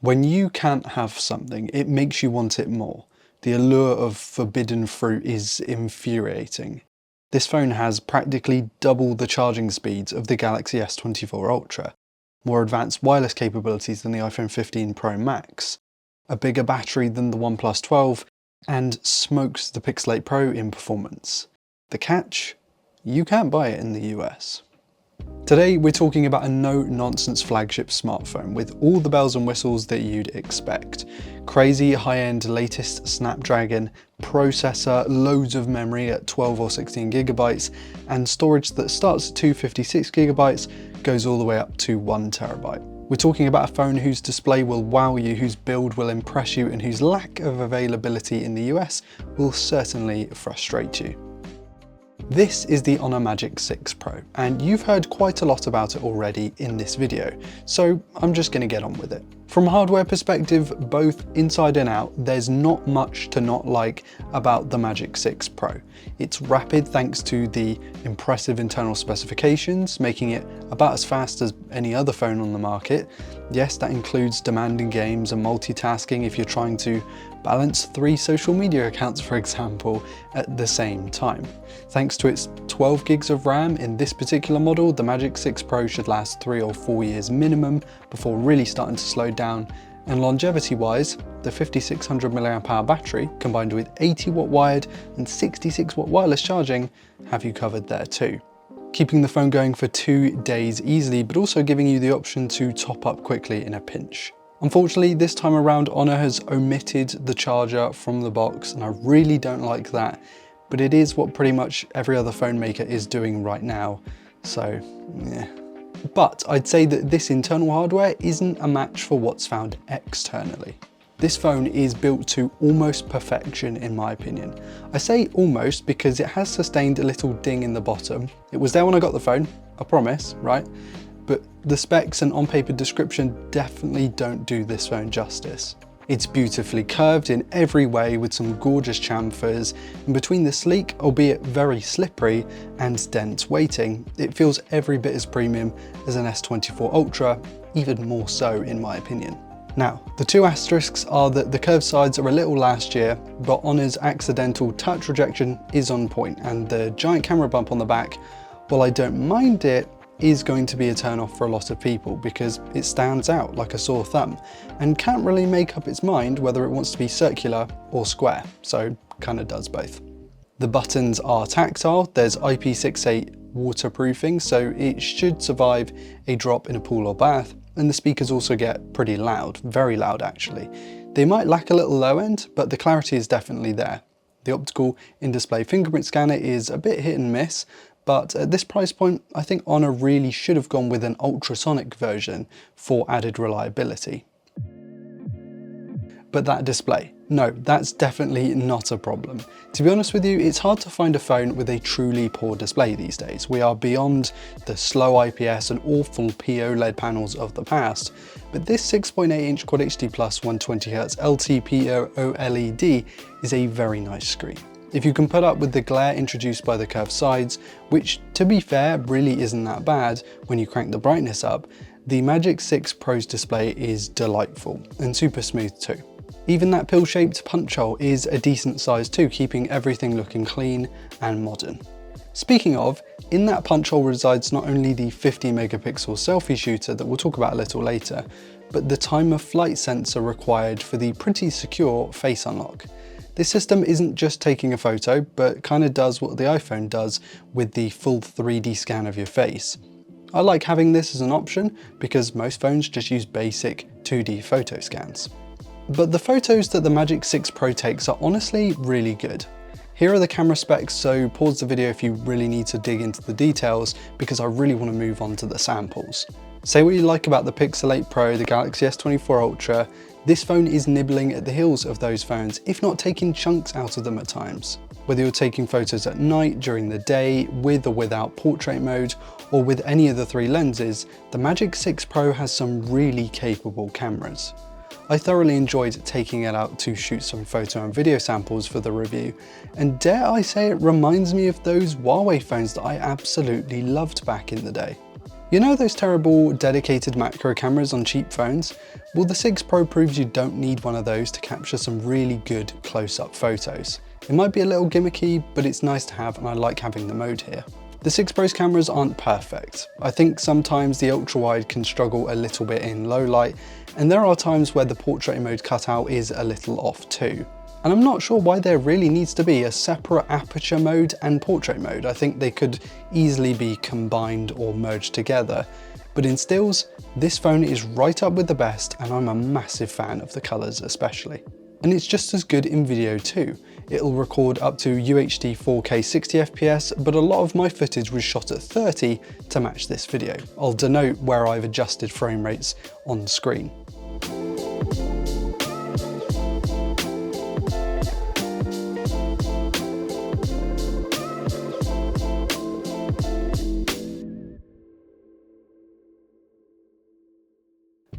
When you can't have something, it makes you want it more. The allure of forbidden fruit is infuriating. This phone has practically double the charging speeds of the Galaxy S24 Ultra, more advanced wireless capabilities than the iPhone 15 Pro Max, a bigger battery than the OnePlus 12, and smokes the Pixel 8 Pro in performance. The catch? You can't buy it in the US. Today we're talking about a no-nonsense flagship smartphone with all the bells and whistles that you'd expect. Crazy high-end latest Snapdragon processor, loads of memory at 12 or 16 gigabytes, and storage that starts at 256 gigabytes, goes all the way up to 1 terabyte. We're talking about a phone whose display will wow you, whose build will impress you, and whose lack of availability in the US will certainly frustrate you. This is the Honor Magic 6 Pro, and you've heard quite a lot about it already in this video, so I'm just going to get on with it. From a hardware perspective, both inside and out, there's not much to not like about the Magic 6 Pro. It's rapid thanks to the impressive internal specifications, making it about as fast as any other phone on the market. Yes, that includes demanding games and multitasking if you're trying to balance 3 social media accounts, for example, at the same time. Thanks to its 12 gigs of RAM in this particular model, the Magic 6 Pro should last 3 or 4 years minimum before really starting to slow down. And longevity-wise, the 5600 mAh battery, combined with 80 watt wired and 66 watt wireless charging, have you covered there too. Keeping the phone going for 2 days easily, but also giving you the option to top up quickly in a pinch. Unfortunately, this time around, Honor has omitted the charger from the box, and I really don't like that, but it is what pretty much every other phone maker is doing right now, so yeah. But I'd say that this internal hardware isn't a match for what's found externally. This phone is built to almost perfection in my opinion. I say almost because it has sustained a little ding in the bottom. It was there when I got the phone, I promise, right? But the specs and on-paper description definitely don't do this phone justice. It's beautifully curved in every way with some gorgeous chamfers, and between the sleek, albeit very slippery, and dense weighting, it feels every bit as premium as an S24 Ultra, even more so in my opinion. Now, the 2 asterisks are that the curved sides are a little last year, but Honor's accidental touch rejection is on point, and the giant camera bump on the back, while I don't mind it, is going to be a turn off for a lot of people because it stands out like a sore thumb and can't really make up its mind whether it wants to be circular or square, so kind of does both. The buttons are tactile, there's IP68 waterproofing, so it should survive a drop in a pool or bath, and the speakers also get pretty loud, very loud actually. They might lack a little low end, but the clarity is definitely there. The optical in-display fingerprint scanner is a bit hit and miss, but at this price point, I think Honor really should have gone with an ultrasonic version for added reliability. But that display, no, that's definitely not a problem. To be honest with you, it's hard to find a phone with a truly poor display these days. We are beyond the slow IPS and awful POLED panels of the past, but this 6.8-inch Quad HD Plus 120Hz LTPO OLED is a very nice screen. If you can put up with the glare introduced by the curved sides, which to be fair really isn't that bad when you crank the brightness up, the Magic 6 Pro's display is delightful and super smooth too. Even that pill-shaped punch hole is a decent size too, keeping everything looking clean and modern. Speaking of, in that punch hole resides not only the 50 megapixel selfie shooter that we'll talk about a little later, but the time of flight sensor required for the pretty secure face unlock. This system isn't just taking a photo, but kind of does what the iPhone does with the full 3D scan of your face. I like having this as an option because most phones just use basic 2D photo scans. But the photos that the Magic 6 Pro takes are honestly really good. Here are the camera specs, so pause the video if you really need to dig into the details because I really want to move on to the samples. Say what you like about the Pixel 8 Pro, the Galaxy S24 Ultra, this phone is nibbling at the heels of those phones, if not taking chunks out of them at times. Whether you're taking photos at night, during the day, with or without portrait mode, or with any of the 3 lenses, the Magic 6 Pro has some really capable cameras. I thoroughly enjoyed taking it out to shoot some photo and video samples for the review, and dare I say it reminds me of those Huawei phones that I absolutely loved back in the day. You know those terrible dedicated macro cameras on cheap phones? Well, the 6 Pro proves you don't need one of those to capture some really good close-up photos. It might be a little gimmicky, but it's nice to have and I like having the mode here. The 6 Pro's cameras aren't perfect. I think sometimes the ultra-wide can struggle a little bit in low light, and there are times where the portrait mode cutout is a little off too. And I'm not sure why there really needs to be a separate aperture mode and portrait mode. I think they could easily be combined or merged together. But in stills, this phone is right up with the best, and I'm a massive fan of the colours especially. And it's just as good in video too. It'll record up to UHD 4K 60fps, but a lot of my footage was shot at 30 to match this video. I'll denote where I've adjusted frame rates on screen.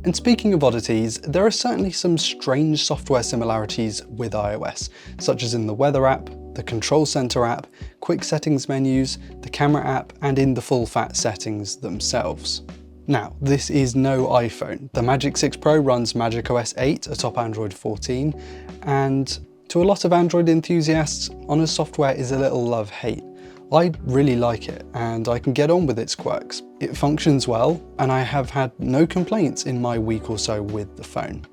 And speaking of oddities, there are certainly some strange software similarities with iOS, such as in the weather app, the control center app, quick settings menus, the camera app, and in the full fat settings themselves. Now, this is no iPhone. The Magic 6 Pro runs macOS 8 atop Android 14, and to a lot of Android enthusiasts, Honor's software is a little love-hate. I really like it, and I can get on with its quirks. It functions well, and I have had no complaints in my week or so with the phone.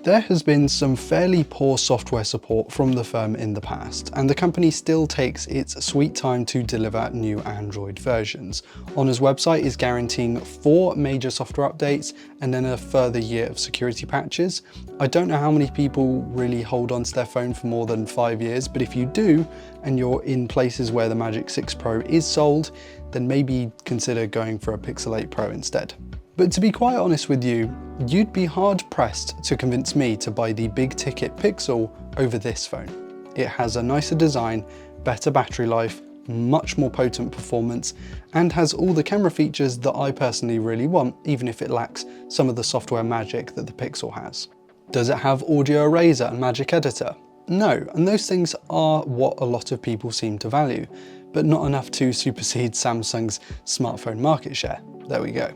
There has been some fairly poor software support from the firm in the past, and the company still takes its sweet time to deliver new Android versions. Honor's website is guaranteeing 4 major software updates and then a further year of security patches. I don't know how many people really hold on to their phone for more than 5 years, but if you do, and you're in places where the Magic 6 Pro is sold, then maybe consider going for a Pixel 8 Pro instead. But to be quite honest with you, you'd be hard pressed to convince me to buy the big ticket Pixel over this phone. It has a nicer design, better battery life, much more potent performance, and has all the camera features that I personally really want, even if it lacks some of the software magic that the Pixel has. Does it have Audio Eraser and Magic Editor? No, and those things are what a lot of people seem to value, but not enough to supersede Samsung's smartphone market share. There we go.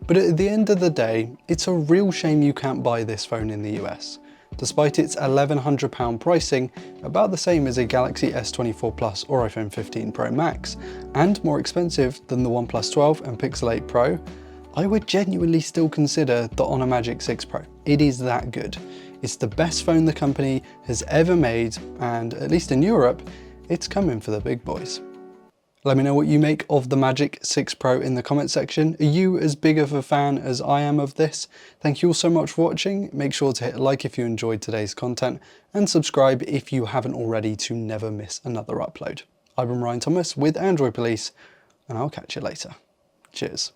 But at the end of the day, it's a real shame you can't buy this phone in the US. Despite its £1,100 pricing, about the same as a Galaxy S24 Plus or iPhone 15 Pro Max, and more expensive than the OnePlus 12 and Pixel 8 Pro, I would genuinely still consider the Honor Magic 6 Pro. It is that good. It's the best phone the company has ever made, and at least in Europe, it's coming for the big boys. Let me know what you make of the Magic 6 Pro in the comment section. Are you as big of a fan as I am of this? Thank you all so much for watching. Make sure to hit like if you enjoyed today's content, and subscribe if you haven't already to never miss another upload. I've been Ryan Thomas with Android Police, and I'll catch you later. Cheers.